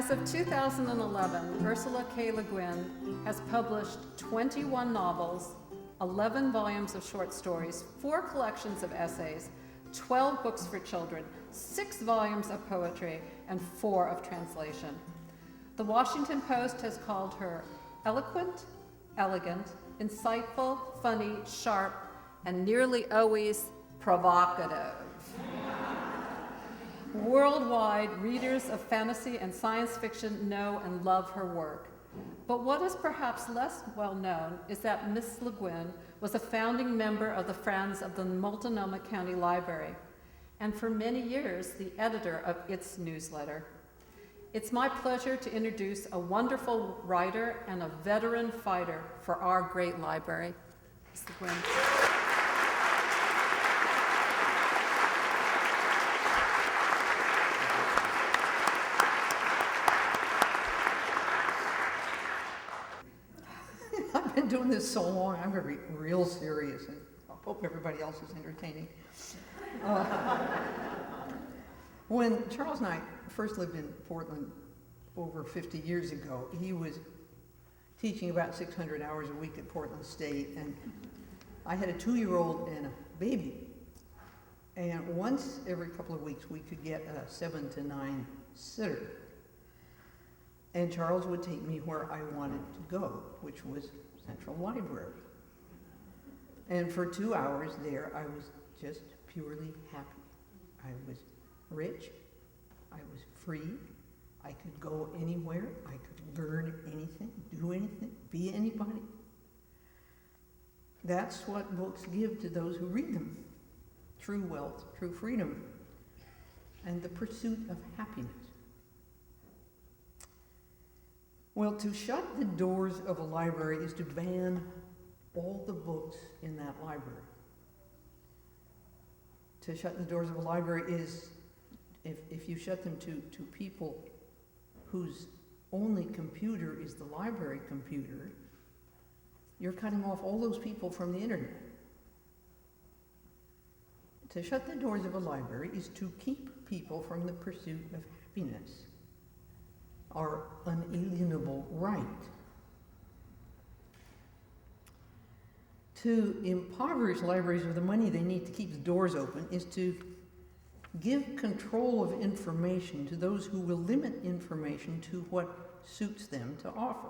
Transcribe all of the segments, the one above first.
As of 2011, Ursula Le Guin has published 21 novels, 11 volumes of short stories, 4 collections of essays, 12 books for children, 6 volumes of poetry, and 4 of translation. The Washington Post has called her eloquent, elegant, insightful, funny, sharp, and nearly always provocative. Worldwide, readers of fantasy and science fiction know and love her work. But what is perhaps less well known is that Miss Le Guin was a founding member of the Friends of the Multnomah County Library, and for many years, the editor of its newsletter. It's my pleasure to introduce a wonderful writer and a veteran fighter for our great library, Miss Le Guin. I've been doing this so long, I'm going to be real serious, and I hope everybody else is entertaining. When Charles and I first lived in Portland over 50 years ago, he was teaching about 600 hours a week at Portland State, and I had a 2-year-old and a baby. And once every couple of weeks, we could get a 7 to 9 sitter. And Charles would take me where I wanted to go, which was Central Library. And for 2 hours there, I was just purely happy. I was rich, I was free, I could go anywhere, I could learn anything, do anything, be anybody. That's what books give to those who read them. True wealth, true freedom, and the pursuit of happiness. Well, to shut the doors of a library is to ban all the books in that library. To shut the doors of a library is, if you shut them to people whose only computer is the library computer, you're cutting off all those people from the internet. To shut the doors of a library is to keep people from the pursuit of happiness, our unalienable right. To impoverish libraries of the money they need to keep the doors open is to give control of information to those who will limit information to what suits them to offer.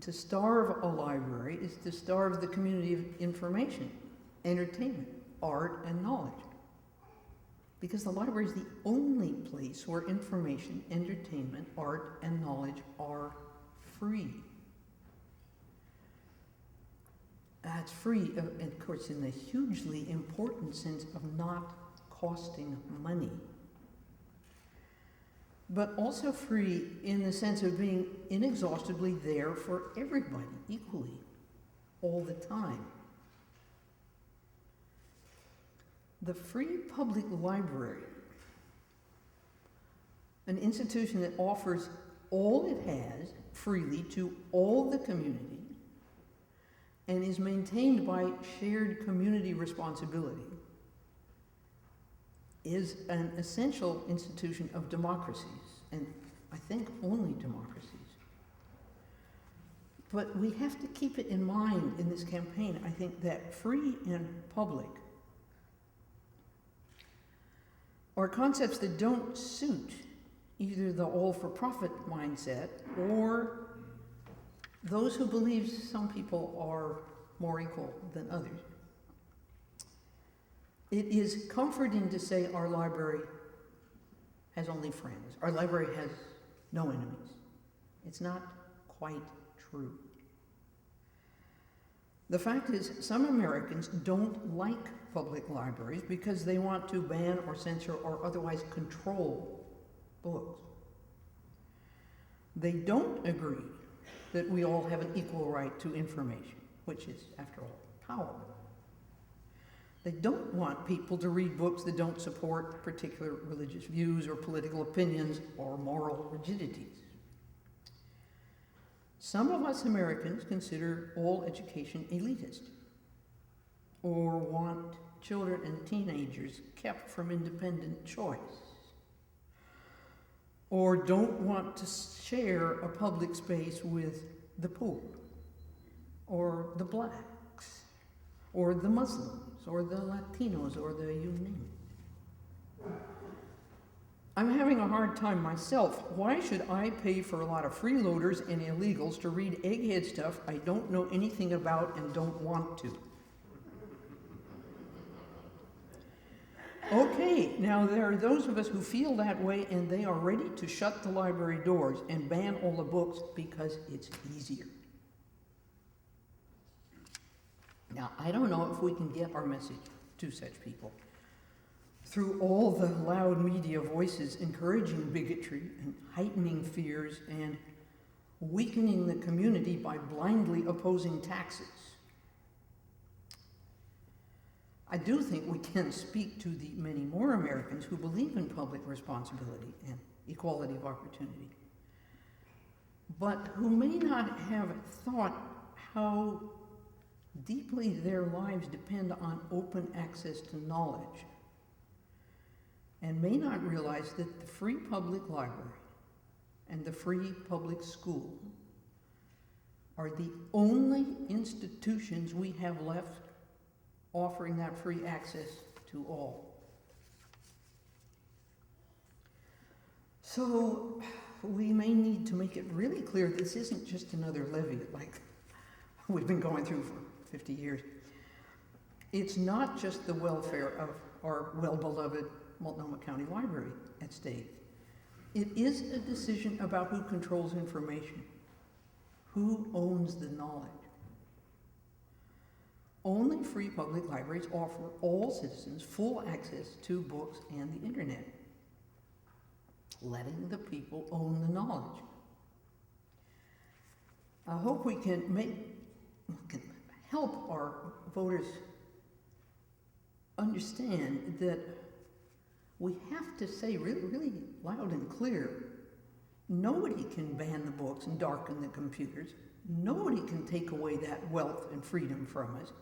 To starve a library is to starve the community of information, entertainment, art, and knowledge. Because the library is the only place where information, entertainment, art, and knowledge are free. That's free, and of course, in the hugely important sense of not costing money. But also free in the sense of being inexhaustibly there for everybody, equally, all the time. The Free Public Library, an institution that offers all it has freely to all the community and is maintained by shared community responsibility, is an essential institution of democracies, and I think only democracies. But we have to keep it in mind in this campaign, I think, that free and public are concepts that don't suit either the all-for-profit mindset or those who believe some people are more equal than others. It is comforting to say our library has only friends. Our library has no enemies. It's not quite true. The fact is, some Americans don't like public libraries because they want to ban or censor or otherwise control books. They don't agree that we all have an equal right to information, which is, after all, power. They don't want people to read books that don't support particular religious views or political opinions or moral rigidities. Some of us Americans consider all education elitist, or want children and teenagers kept from independent choice, or don't want to share a public space with the Pope, or the blacks, or the Muslims, or the Latinos, or the you name it. I'm having a hard time myself. Why should I pay for a lot of freeloaders and illegals to read egghead stuff I don't know anything about and don't want to? Okay, now there are those of us who feel that way and they are ready to shut the library doors and ban all the books because it's easier. Now, I don't know if we can get our message to such people through all the loud media voices encouraging bigotry and heightening fears and weakening the community by blindly opposing taxes. I do think we can speak to the many more Americans who believe in public responsibility and equality of opportunity, but who may not have thought how deeply their lives depend on open access to knowledge, and may not realize that the free public library and the free public school are the only institutions we have left offering that free access to all. So we may need to make it really clear this isn't just another levy like we've been going through for 50 years. It's not just the welfare of our well-beloved Multnomah County Library at stake. It is a decision about who controls information, who owns the knowledge. Only free public libraries offer all citizens full access to books and the internet, letting the people own the knowledge. I hope we can help our voters understand that we have to say really, really loud and clear, nobody can ban the books and darken the computers. Nobody can take away that wealth and freedom from us.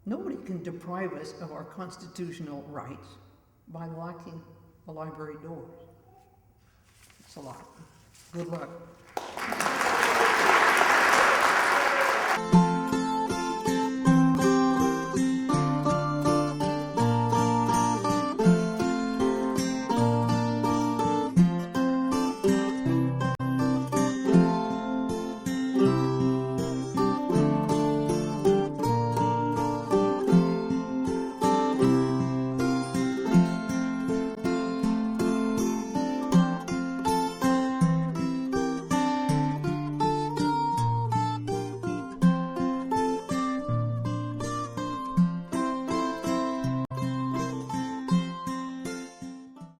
Nobody can deprive us of our constitutional rights by locking the library doors. It's a lot. Good luck.